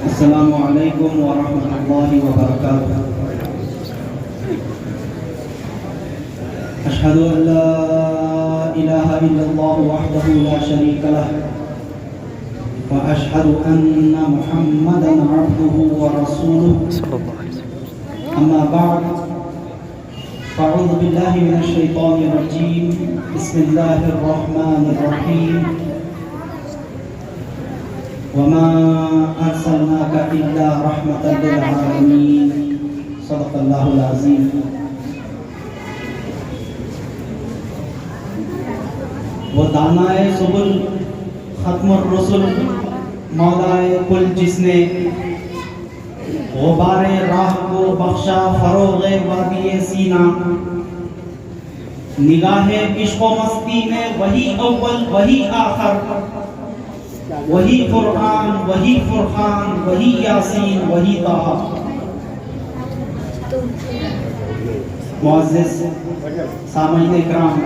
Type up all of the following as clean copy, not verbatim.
السلام علیکم ورحمۃ اللہ وبرکاتہ۔ اشہد ان لا الہ الا اللہ وحدہ لا شریک لہ واشہد ان محمدا عبدہ ورسولہ، اما بعد فاعوذ باللہ من الشیطان الرجیم، بسم اللہ الرحمن الرحیم، وما ارسلناک الا رحمۃ للعالمین، صدق اللہ العظیم۔ وہ دانائے سبل ختم الرسل مولائے کل، جس نے غبار راہ کو بخشا فروغ وادی سینا، نگاہ عشق و مستی میں وہی اول وہی آخر، وہی قرآن وہی فرقان وہی یاسین وہی طٰہٰ۔ معزز سامعین اکرام،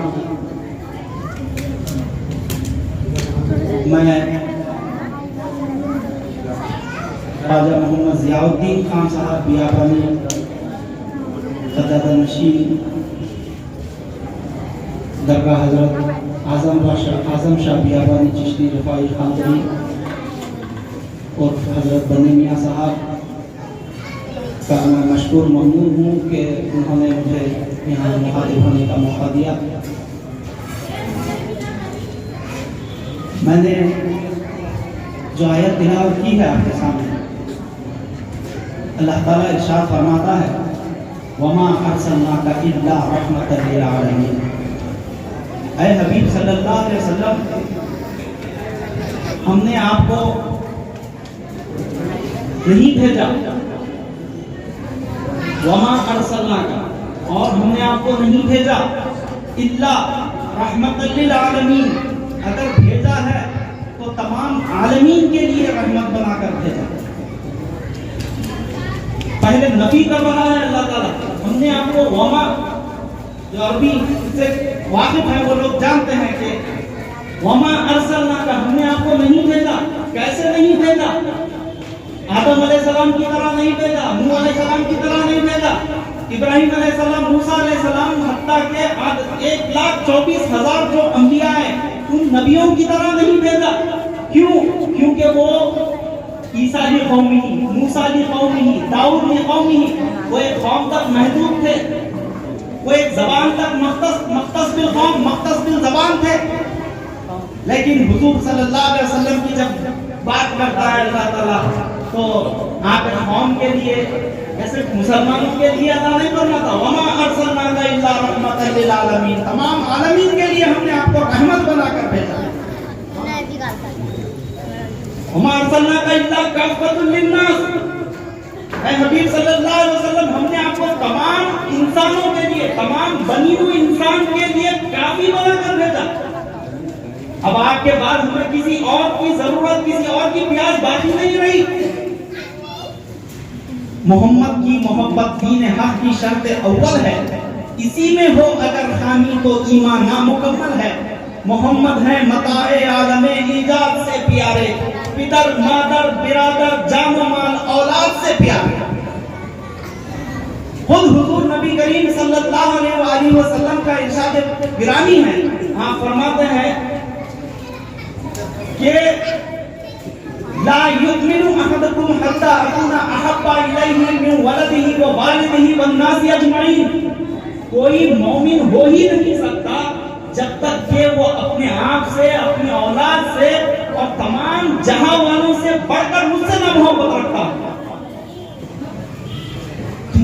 میں خواجہ محمد ضیاء الدین خان صاحب بیابانی سجادہ نشین درگاہ حضرت اعظم شاہ بیابانی چشتی رفاعی خانقاہی اور حضرت بنی میاں صاحب کا میں مشکور ممنون ہوں کہ انہوں نے مجھے یہاں مخاطب ہونے کا موقع دیا۔ میں نے جو آیت تلاوت کی ہے آپ کے سامنے، اللہ تعالیٰ ارشاد فرماتا ہے وَمَا أَرْسَلْنَاكَ إِلَّا رَحْمَةً لِلْعَالَمِينَ۔ اے حبیب صلی اللہ علیہ وسلم، ہم نے آپ کو نہیں بھیجا، وَمَا أَرْسَلْنَاكَ، اور ہم نے آپ کو نہیں بھیجا، إِلَّا رَحْمَةً لِلْعَالَمِينَ، اگر بھیجا ہے تو تمام عالمین کے لیے رحمت بنا کر بھیجا۔ پہلے نفی کر رہا ہے اللہ تعالیٰ، ہم نے آپ کو وما، جو عربی سے واقف ہے وہ لوگ جانتے ہیں کہ وما ارسلناک، ہم نے آپ کو نہیں بھیجا۔ کیسے نہیں بھیجا؟ آدم علیہ السلام کی طرح نہیں بھیجا، نوح علیہ السلام کی طرح نہیں بھیجا، ابراہیم علیہ السلام، موسیٰ علیہ السلام، حتیٰ کہ 1,24,000 جو انبیاء ہیں ان نبیوں کی طرح نہیں بھیجا۔ کیوں؟ کیونکہ وہ عیسیٰ لی قومی، موسیٰ لی قومی، داؤد لی قومی، وہ ایک قوم تک محدود تھے، وہ ایک زبان تک مختص بالقوم، مختص بالزبان تھے۔ لیکن حضور صلی اللہ علیہ وسلم کی جب بات کرتا ہے اللہ تعالیٰ تو آپ قوم کے لیے ایسے مسلمانوں کے لیے ادا نہیں کرنا تھا، وما ارسلناک الا رحمۃ للعالمین، تمام عالمین کے لیے ہم نے آپ کو رحمت بنا کر بھیجا ہے۔ وما ارسلناک الا کافۃ للناس، اے حبیب صلی اللہ علیہ وسلم، ہم نے آپ کو تمام انسانوں کے لیے، تمام بنی ہوئی انسان کے لیے کافی بنا کر بھیجا۔ اب آپ کے بعد ہمیں کسی اور کی ضرورت، کسی اور کی پیاس باقی نہیں رہی۔ محمد کی محبت دین حق کی شرط اول ہے، اسی میں ہو اگر خامی تو ایمان نامکمل ہے۔ محمد ہے متاع عالم ایجاد سے پیارے، پدر مادر برادر جان و مال اولاد سے پیارے۔ خود حضور نبی کریم صلی اللہ علیہ وآلہ وسلم کا ارشاد گرامی ہے، آپ فرماتے ہیں کہ لا یؤمن احدکم حتی اکون احب الیہ من ولدہ ووالدہ والناس اجمعین، کوئی مومن ہو ہی نہیں سکتا جب تک کہ وہ اپنے آپ سے، اپنی اولاد سے اور تمام جہاں والوں سے بڑھ کر مجھ سے نہ محبت رکھتا۔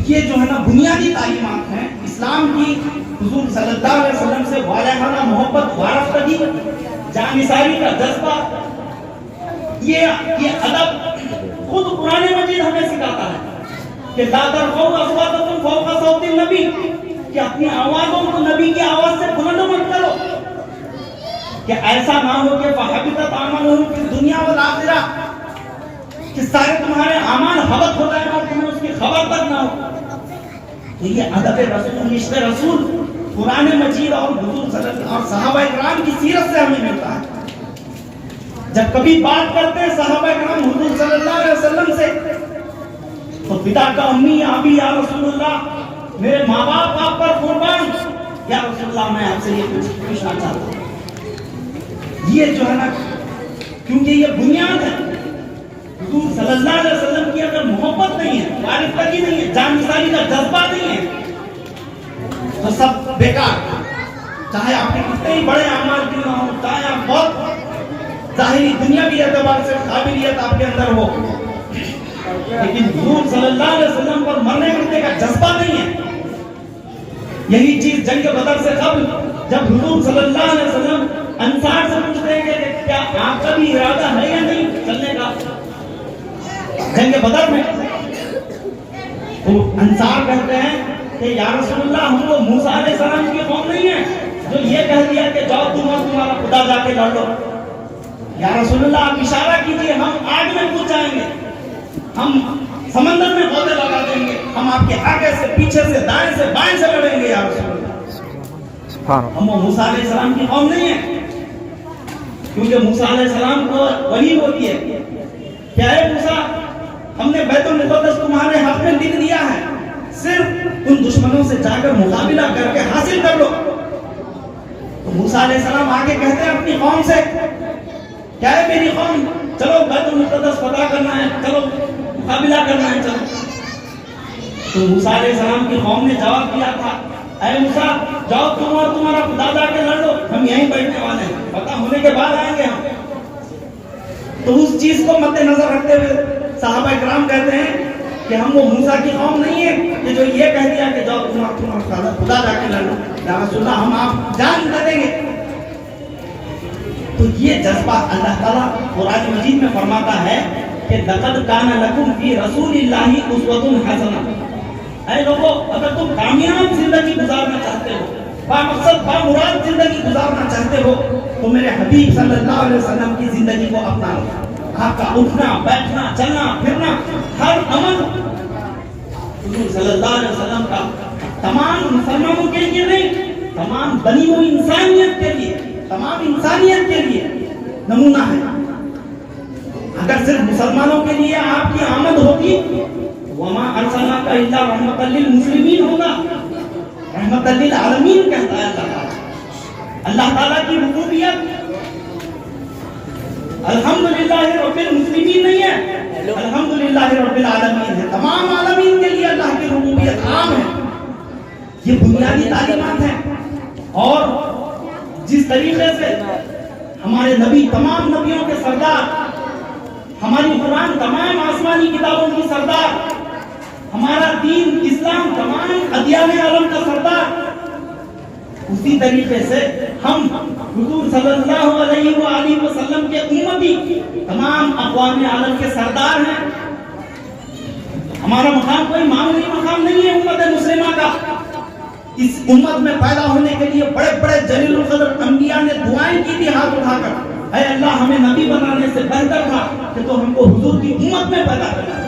یہ جو ہے نا بنیادی تعلیمات ہیں اسلام کی، حضور صلی اللہ علیہ وسلم سے والہانہ محبت، وارفتگی، جانثاری کا جذبہ، یہ ادب خود قرآن مجید ہمیں سکھاتا ہے کہ لا ترفعوا اصواتکم فوق صوت النبی، کہ اپنی آوازوں کو نبی کی آواز سے بلند مت کرو، کہ ایسا نہ ہو کہ فحبطت اعمالہم فی الدنیا والآخرہ، کہ سارے تمہارے اعمال حبط ہو جائیں اور تمہیں اس کی خبر تک نہ ہو۔ تو یہ ادب رسول، عشق رسول قرآن مجید اور حضور صلی اللہ علیہ وسلم اور صحابہ کرام کی سیرت سے ہمیں ملتا ہے۔ جب کبھی بات کرتے ہیں صحابہ کرام حضور صلی اللہ علیہ وسلم سے تو پتا کا امی ابی یا رسول اللہ میرے ماں باپ آپ پر قربان، یا رسول اللہ میں آپ سے یہ پوچھنا چاہتا ہوں، یہ جو ہے نا کیونکہ یہ بنیاد ہے، حضور صلی اللہ علیہ وسلم کی اگر محبت نہیں ہے، معرفت نہیں ہے، جان نثاری کا جذبہ نہیں ہے تو سب بیکار، چاہے آپ کے کتنے ہی بڑے اعمال کیوں نہ ہو، چاہے آپ بہت ظاہری دنیاوی اعتبار سے قابلیت آپ کے اندر ہو، لیکن حضور صلی اللہ علیہ وسلم پر مرنے مرنے کا جذبہ نہیں ہے۔ یہی چیز جنگ بدر سے قبل جب حضور صلی اللہ علیہ وسلم انصار سے پوچھتے ہیں کہ کیا آپ کا بھی ارادہ ہے یا نہیں چلنے کا جنگ بدر میں، تو انصار کہتے ہیں کہ یا رسول اللہ ہم کو موسیٰ علیہ السلام کی قوم نہیں ہے جو یہ کہہ دیا کہ جاؤ تم اور تمہارا خدا جا کے لڑ لو، یا رسول اللہ آپ اشارہ کیجئے ہم آگ میں کود جائیں گے، ہم سمندر میں پودے لگا دیں گے، ہم آپ کے آگے سے پیچھے سے دائیں سے بائیں سے لڑیں گے یا رسول اللہ۔ ہم وہ موسیٰ علیہ السلام کی قوم نہیں ہے، کیونکہ موسیٰ علیہ السلام کو وحی ہوتی ہے کیا ہے موسیٰ ہم نے بیت المقدس تمہارے حق میں لکھ دیا ہے، صرف ان دشمنوں سے جا کر مقابلہ کر کے حاصل کر لو۔ تو موسیٰ علیہ السلام آگے کہتے ہیں اپنی قوم سے کیا ہے میری قوم چلو بیت المقدس فتح کرنا ہے، چلو مقابلہ کرنا ہے چلو۔ تو موسیٰ علیہ السلام کی قوم نے جواب دیا تھا اے موسیٰ جاؤ تم اور تمہارا خدا جا کے لڑ لو، ہم یہیں بیٹھنے والے ہیں، فتح ہونے کے بعد آئیں گے ہم۔ تو اس چیز کو مد نظر رکھتے ہوئے صحابہ کرام کہتے ہیں کہ ہم وہ موسیٰ کی قوم نہیں ہے کہ جو یہ کہہ دیا کہ جاؤ تمہارا خدا جا کے لڑ لو، یا رسول اللہ ہم آپ جان دے دیں گے۔ تو یہ جذبہ اللہ تعالیٰ قرآن مجید میں فرماتا ہے کہ لقد کان لکم فی رسول اللہ اسوۃ حسنہ، اے لوگو اگر تم کامیاب زندگی گزارنا چاہتے ہو، بامقصد بامراد زندگی گزارنا چاہتے ہو تو میرے حبیب صلی اللہ علیہ وسلم کی زندگی کو اپنا لو۔ آپ کا اٹھنا بیٹھنا چلنا پھرنا ہر عمل حضور صلی اللہ علیہ وسلم کا تمام مسلمانوں کے لیے نہیں، تمام بنی ہوئی انسانیت کے لیے، تمام انسانیت کے لیے نمونہ ہے۔ اگر صرف مسلمانوں کے لیے آپ کی آمد ہوگی وما ارسلناک الا رحمۃ للمسلمین ہوگا، رحمۃ للعالمین کہتا ہے اللہ تعالیٰ۔ اللہ تعالیٰ کی ربوبیت الحمدللہ رب المسلمین نہیں ہے، الحمدللہ رب العالمین ہے، تمام عالمین کے لیے اللہ کی ربوبیت عام ہے۔ یہ بنیادی تعلیمات ہیں، اور جس طریقے سے ہمارے نبی تمام نبیوں کے سردار، ہماری قرآن تمام آسمانی کتابوں کی سردار، ہمارا دین اسلام تمام ادیان عالم کا سردار، اسی طریقے سے ہم حضور صلی اللہ علیہ وآلہ وسلم کے امتی تمام اقوام عالم کے سردار ہیں۔ ہمارا مقام کوئی معمولی مقام نہیں ہے امت مسلمہ کا۔ اس امت میں پیدا ہونے کے لیے بڑے بڑے جلیل القدر انبیاء نے دعائیں کی تھی ہاتھ اٹھا کر، اے اللہ ہمیں نبی بنانے سے بہتر تھا کہ تو ہم کو حضور کی امت میں پیدا کرنا۔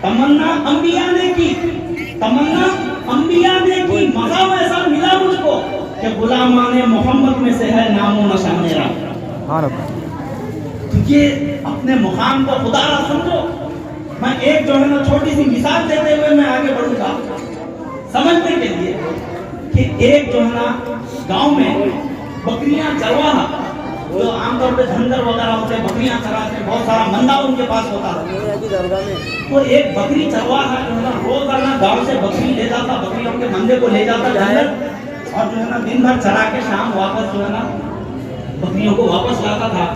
تمنا انبیاء نے کی، تمنا انبیاء نے کی، مقام ایسا ملا مجھ کو کہ غلامان محمد میں سے ہے نام و نشان میرا۔ تو یہ اپنے مقام کو خدا را سمجھو۔ میں ایک جو ہے نا چھوٹی سی مثال دیتے ہوئے میں آگے بڑھوں گا سمجھنے کے لیے کہ ایک جو ہے نا گاؤں میں بکریاں چرواہا جو عام طور پہ دھنگر وغیرہ ہوتے ہیں بکریاں چراتے ہیں، بہت سارا مندا ان کے پاس ہوتا ہے، تو ایک بکری چرواہا جو ہے نا روزانہ گاؤں سے بکری لے جاتا، بکریوں کے مندے کو لے جاتا جنگل، اور جو ہے نا دن بھر چرا کے شام واپس جو ہے نا بکریوں کو واپس لاتا تھا،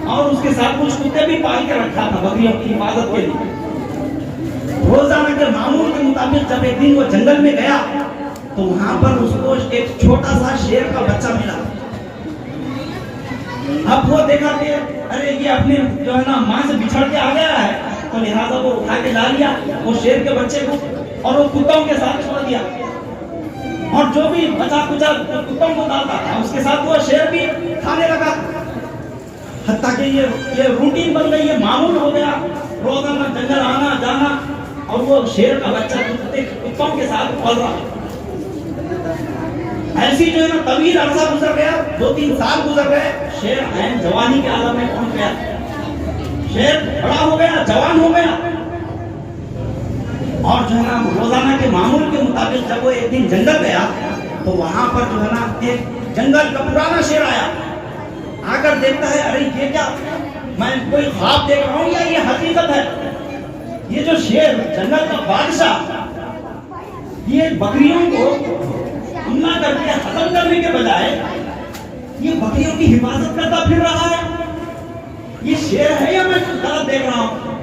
اور اس کے ساتھ کچھ کتے بھی پال کے رکھا تھا بکریوں کی حفاظت کے لیے۔ روزانہ کے معمول کے مطابق جب ایک دن وہ جنگل میں گیا تو وہاں پر اس کو ایک چھوٹا سا شیر کا بچہ ملا۔ اب وہ دیکھا کہ ارے یہ اپنے جو ہے نا ماں سے بچھڑ کے آ گیا ہے، تو لہٰذا وہ اٹھا کے لا لیا وہ شیر کے بچے کو، اور وہ کتوں کے ساتھ چھوڑ دیا، اور جو بھی بچا کچا کتوں کو ڈالتا تھا اس کے ساتھ وہ شیر بھی کھانے لگا، حتیٰ کہ یہ روٹین بن گئی، یہ معمول ہو گیا، روزانہ جنگل آنا جانا، اور وہ شیر کا بچہ کتوں کے ساتھ پل رہا۔ ایسی جو ہے نا طویل عرصہ گزر گیا، 2-3 سال گزر گئے، شیر عین جوانی کے عالم میں پہنچ گیا، شیر بڑا ہو گیا، جوان ہو گیا، اور جو ہے نا روزانہ کے معمول کے مطابق جب وہ ایک دن جنگل گیا تو وہاں پر جو ہے نا ایک جنگل کا پرانا شیر آیا، آ کر دیکھتا ہے ارے یہ کیا، میں کوئی خواب دیکھ رہا ہوں یا یہ حقیقت ہے؟ یہ جو شیر جنگل کا بادشاہ یہ بکریوں کو حملہ کر کے ختم کرنے کے بجائے یہ بکریوں کی حفاظت کرتا پھر رہا ہے، یہ شیر ہے یا میں کچھ غلط دیکھ رہا ہوں؟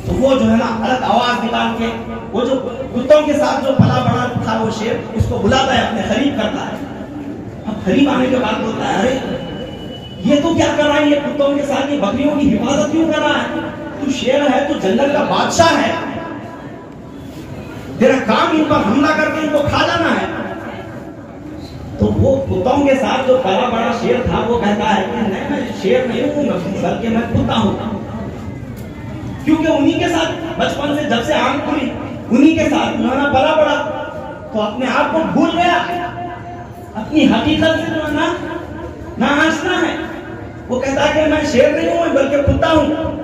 تو وہ جو ہے نا الگ آواز نکال کے وہ جو کتوں کے ساتھ جو پلا بڑا تھا وہ شیر اس کو بلاتا ہے، اپنے قریب کرتا ہے، اب قریب آنے کے بعد بولتا ہے ارے یہ تو کیا کر رہا ہے، یہ کتوں کے ساتھ یہ بکریوں کی حفاظت کیوں کر رہا ہے؟ تو شیر ہے، تو جنگل کا بادشاہ ہے، تیرا کام ان پر حملہ کر کے ان کو کھا جانا ہے۔ تو وہ کتوں کے ساتھ جو پلا بڑا شیر تھا وہ کہتا ہے کہ نہیں میں شیر نہیں ہوں بلکہ میں کتا ہوں، کیونکہ انہی کے ساتھ بچپن سے جب سے آنکھ کھلی انہی کے ساتھ میں پلا بڑا، تو اپنے آپ کو بھول گیا، اپنی حقیقت سے جو ہے نا آشنا ہے، وہ کہتا ہے کہ میں شیر نہیں ہوں بلکہ کتا ہوں۔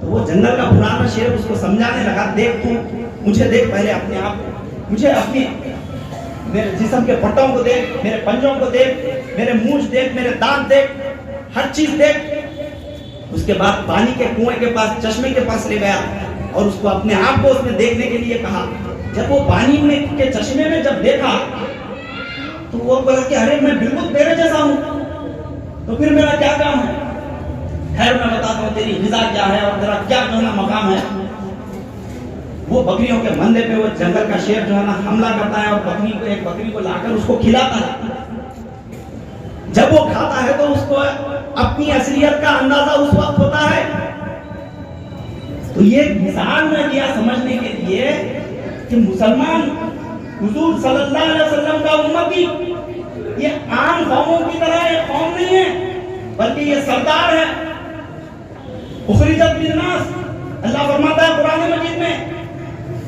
تو وہ جنگل کا پرانا شیر اس کو سمجھانے لگا، دیکھ تو مجھے دیکھ پہلے اپنے آپ، مجھے اپنی میرے جسم کے پٹوں کو دیکھ، میرے پنجوں کو دیکھ، میرے مونچھ دیکھ، میرے دانت دیکھ، ہر چیز دیکھ۔ اس کے بعد پانی کے کنویں کے پاس، چشمے کے پاس لے گیا اور اس کو اپنے آپ کو اس میں دیکھنے کے لیے کہا۔ جب وہ پانی میں کے چشمے میں جب دیکھا تو وہ بولا کہ ارے میں بالکل تیرے جیسا ہوں، تو پھر میرا کیا کام ہے؟ خیر میں بتاتا ہوں تیری غذا کیا ہے اور تیرا کیا جو ہے نا مقام ہے۔ وہ بکریوں کے مندے پہ وہ جنگل کا شیر جو ہے نا حملہ کرتا ہے اور ایک بکری کو لا کر اس کو کھلاتا ہے۔ جب وہ کھاتا ہے تو اس کو اپنی اصلیت کا اندازہ اس وقت ہوتا ہے۔ تو یہ مثال میں دیا سمجھنے کے لیے کہ مسلمان حضور صلی اللہ علیہ وسلم کا امتی یہ عام قوموں کی طرح ایک قوم نہیں ہے، بلکہ یہ سردار ہے۔ اخرجت للناس، اللہ فرماتا ہے قرآن مجید میں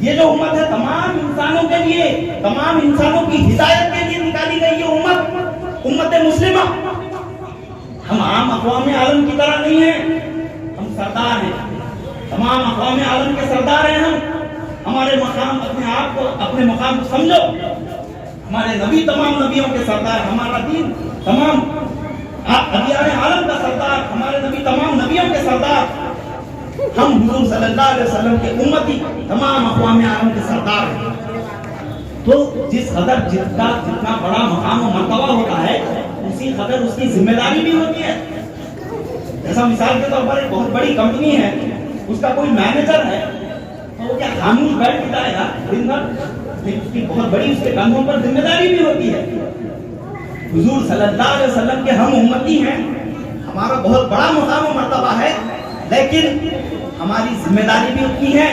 یہ جو امت ہے تمام انسانوں کے لیے، تمام انسانوں کی ہدایت کے لیے نکالی گئی یہ امت مسلمہ۔ ہم عام اقوام عالم کی طرح نہیں ہیں، ہم سردار ہیں، تمام اقوام عالم کے سردار ہیں ہم۔ ہمارے مقام، اپنے آپ کو اپنے مقام کو سمجھو، ہمارے نبی تمام نبیوں کے سردار، ہمارا دین تمام ادیان عالم کا سردار، ہمارے نبی تمام نبیوں کے سردار، ہم حضور صلی اللہ علیہ وسلم کے امتی تمام اقوام عالم کے سردار ہیں۔ تو جس قدر جتنا بڑا مقام و مرتبہ ہوتا ہے اسی قدر اس کی ذمہ داری بھی ہوتی ہے۔ جیسا مثال کے طور پر ایک بہت بڑی کمپنی ہے، اس کا کوئی مینیجر ہے تو وہ کیا خاموش بیٹھ کے جائے گا دن بھر؟ اس کی بہت بڑی اس کے کندھوں پر ذمہ داری بھی ہوتی ہے۔ حضور صلی اللہ علیہ وسلم کے ہم امتی ہیں، ہمارا بہت بڑا مقام و مرتبہ ہے، لیکن ہماری ذمہ داری بھی اتنی ہے،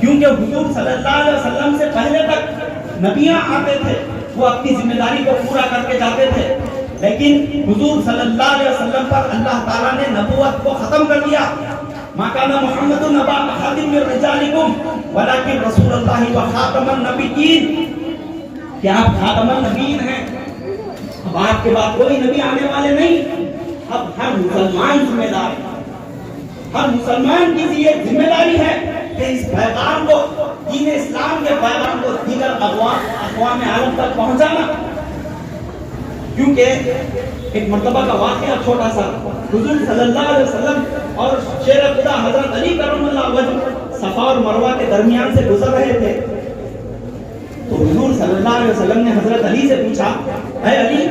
کیونکہ حضور صلی اللہ علیہ وسلم سے پہلے تک نبیاں آتے تھے، وہ اپنی ذمہ داری کو پورا کر کے جاتے تھے، لیکن حضور صلی اللہ علیہ وسلم پر اللہ تعالیٰ نے نبوت کو ختم کر دیا۔ ما کان محمد نبا احد من رجالکم ولکن رسول اللہ و خاتم النبیین، کہ آپ خاتم النبیین ہیں، اب آپ کے بعد کوئی نبی آنے والے نہیں، اب ہر مسلمان ذمہ دار ہے، ہر مسلمان کی یہ ذمہ داری ہے کہ اس پیغام کو، دین اسلام کے پیغام کو دیگر اقوام عالم تک پہنچانا۔ کیونکہ ایک مرتبہ کا واقعہ چھوٹا سا، حضور صلی اللہ علیہ وسلم اور شیر خدا حضرت علی کرم اللہ وجہ صفا اور مروہ کے درمیان سے گزر رہے تھے، تو حضور صلی اللہ علیہ وسلم نے حضرت علی سے پوچھا، اے علی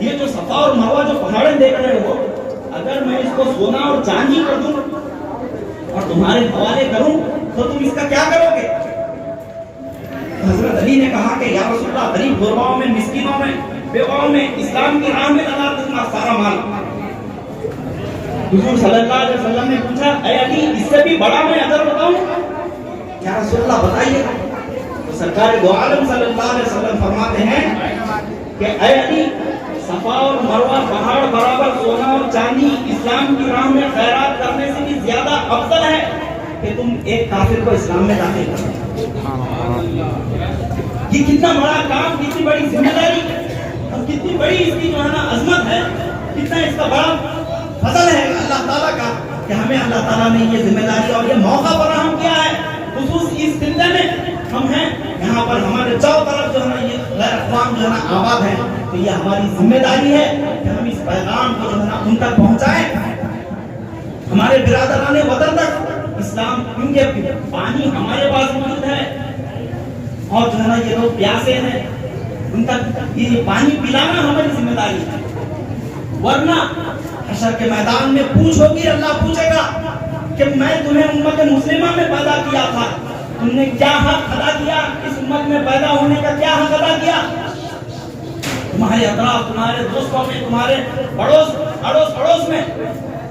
یہ جو صفا اور مروہ جو پہاڑیں دیکھ رہے ہو، اگر میں اس کو سونا اور چاندی کر دوں اور تمہارے حوالے کروں تو تم اس کا کیا کرو گے؟ حضرت علی نے کہا کہ یا رسول اللہ، غریب غرباؤں میں، مسکینوں میں، بیواؤں میں، اسلام کی راہ میں لگا دوں گا سارا مال۔ حضور صلی اللہ علیہ وسلم نے پوچھا، اے علی اس سے بھی بڑا میں اجر بتاؤں؟ یا رسول اللہ بتائیے۔ تو سرکار دو عالم صلی اللہ علیہ وسلم فرماتے ہیں کہ اے علی، صفا اور مروہ پہاڑ برابر سونا اور چاندی اسلام کی راہ میں خیرات کرنے سے بھی زیادہ افضل ہے کہ تم ایک کافر کو اسلام میں داخل کرو۔ یہ کتنا بڑا کام، کتنی بڑی ذمہ داری اور کتنی بڑی اس کی جو ہے نا عظمت ہے، کتنا اس کا بڑا فضل ہے اللہ تعالیٰ کا کہ ہمیں اللہ تعالیٰ نے یہ ذمہ داری اور یہ موقع فراہم کیا ہے. خصوص اس خطے میں ہم ہیں، یہاں پر ہمارے چاروں طرف جو ہے نا یہ غیر اقوام جو ہے نا آباد ہیں، تو یہ ہماری ذمہ داری ہے کہ ہم اس پیغام کو جو ہے نا ان تک پہنچائیں، ہمارے برادران وطن تک اسلام، کیونکہ پانی ہمارے پاس موجود ہے اور جو ہے نا یہ لوگ پیاسے ہیں، ان تک یہ پانی پلانا ہماری ذمہ داری ہے. ورنہ حشر کے میدان میں پوچھ ہوگی، اللہ پوچھے گا کہ میں تمہیں امت مسلمہ میں پیدا کیا تھا، تم نے کیا حق ادا کیا، اس امت میں پیدا ہونے کا کیا حق ادا کیا؟ تمہارے اطراف، تمہارے دوستوں میں، تمہارے پڑوس میں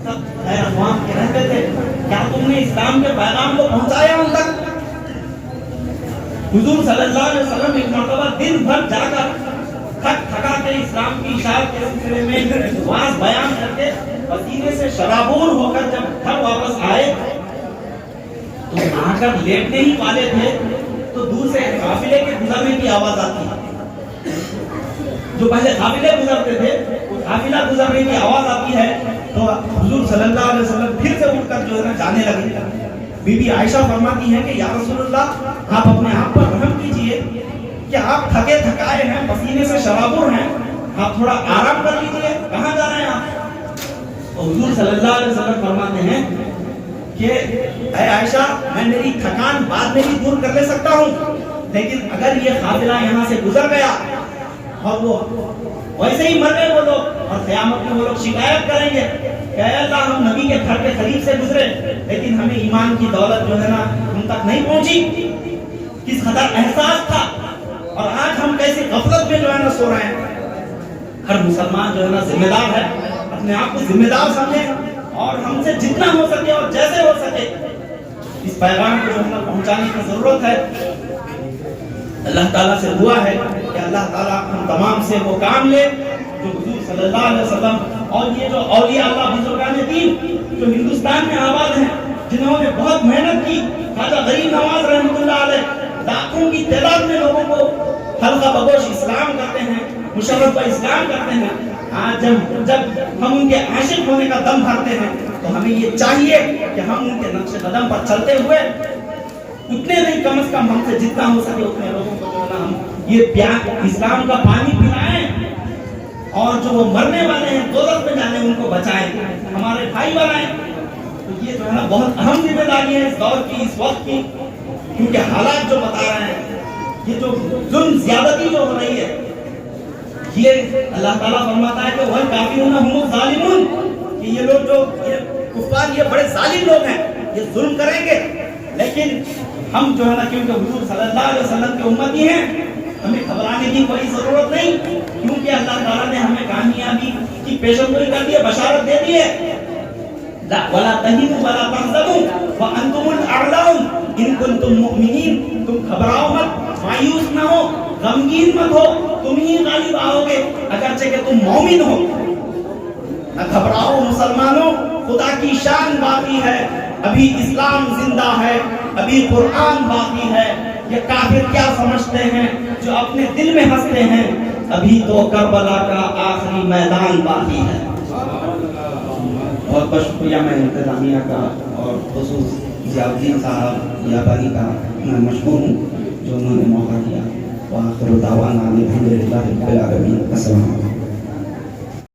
سب غیر اقوام کے رہتے تھے، کیا تم نے اسلام کے پیغام کو پہنچایا ان تک؟ حضور صلی اللہ علیہ وسلم ایک مرتبہ دن بھر جا کر تھکا کے اسلام کی اشاعت کے سلسلے میں واعظ بیان کر کے پسینے سے شرابور ہو کر جب گھر واپس آئے تو آ کر لیٹنے ہی والے تھے تو دور سے قافلے کے گزرنے کی آواز آتی ہے. جو پہلے قافلے گزرتے تھے وہ قافلہ گزرنے کی آواز آتی ہے تو حضور صلی اللہ علیہ وسلم پھر سے اٹھ کر جو ہے نا جانے لگے. بی بی عائشہ فرماتی ہیں کہ یا رسول اللہ آپ اپنے آپ پر رحم کیجئے کہ آپ تھکے تھکائے ہیں، پسینے سے شرابور ہیں، آپ تھوڑا آرام کر لیجئے، کہاں جا رہے ہیں آپ؟ تو حضور صلی اللہ علیہ وسلم فرماتے ہیں کہ اے عائشہ میں میری تھکان بعد میں بھی دور کر لے سکتا ہوں، لیکن اگر یہ قافلہ یہاں سے گزر گیا اور وہ ویسے ہی مر گئے وہ لوگ اور قیامت میں وہ لوگ شکایت کریں گے کہ اے اللہ ہم نبی کے گھر کے قریب سے گزرے لیکن ہمیں ایمان کی دولت جو ہے نا ہم تک نہیں پہنچی، کس قدر احساس تھا اور آج ہم کیسے غفلت میں جو ہے نا سو رہے ہیں. ہر مسلمان جو ہے نا ذمہ دار ہے، اپنے آپ کو ذمہ دار سمجھے اور ہم سے جتنا ہو سکے اور جیسے ہو سکے اس پیغام کو جو ہے نا پہنچانے کی ضرورت ہے. اللہ تعالیٰ سے دعا ہے کہ اللہ تعالیٰ ہم تمام سے وہ کام لے جو حضور صلی اللہ علیہ وسلم اور یہ جو اولیاء اللہ بزرگان دین جو ہندوستان میں آباد ہیں، جنہوں نے بہت محنت کی، خواجہ غریب نواز رحمۃ اللہ علیہ لاکھوں کی تعداد میں لوگوں کو حلقہ بگوش اسلام کرتے ہیں، مشرف اسلام کرتے ہیں. آج جب ہم ان کے عاشق ہونے کا دم بھرتے ہیں تو ہمیں یہ چاہیے کہ ہم ان کے نقش قدم پر چلتے ہوئے اتنے نہیں کم از کم ہم سے جتنا ہو سکے اتنے لوگوں کو جو ہے نا ہم یہ اسلام کا پانی پلائیں اور جو وہ مرنے والے ہیں دوزخ میں جانے ان کو بچائیں، ہمارے بھائی بنائیں. تو یہ جو ہے نا بہت اہم ذمہ داری ہے اس دور کی، اس وقت کی، کیونکہ حالات جو بتا رہے ہیں، یہ جو ظلم زیادتی جو ہو رہی ہے، یہ اللہ تعالیٰ فرماتا ہے کہ وہ کافرون ہم الظالمون، کہ یہ لوگ جو کفار یہ بڑے ظالم لوگ ہیں، یہ ظلم کریں گے. لیکن ہم جو ہے نا کیونکہ حضور صلی اللہ علیہ وسلم کے امتی ہیں، ہمیں گھبرانے کی کوئی ضرورت نہیں، کیونکہ اللہ تعالیٰ نے ہمیں کامیابی کی پیشنگوئی کر دی ہے، بشارت دے دی ہے. وَلَا تَهِنُوا وَلَا تَحْزَنُوا وَأَنْتُمُ الْأَعْلَوْنَ إِن كُنتُم مُؤْمِنِينَ. تم گھبراؤ مت، مایوس نہ ہو، غمگین مت ہو، تم ہی غالب آؤ گے اگرچہ کہ تم مومن ہو. نہ گھبراؤ مسلمانوں، خدا کی شان باقی ہے، ابھی اسلام زندہ ہے، ابھی قرآن باقی ہے. یہ کافر کیا سمجھتے ہیں جو اپنے دل میں ہنستے ہیں، ابھی تو کربلا کا آخری میدان باقی ہے. بہت بہت شکریہ میں انتظامیہ کا اور خصوص ضیاء الدین صاحب یابانی کا میں مشکور ہوں جو انہوں نے موقع دیا. وآخر دعوانا الحمد للہ رب العالمین. السلام علیکم.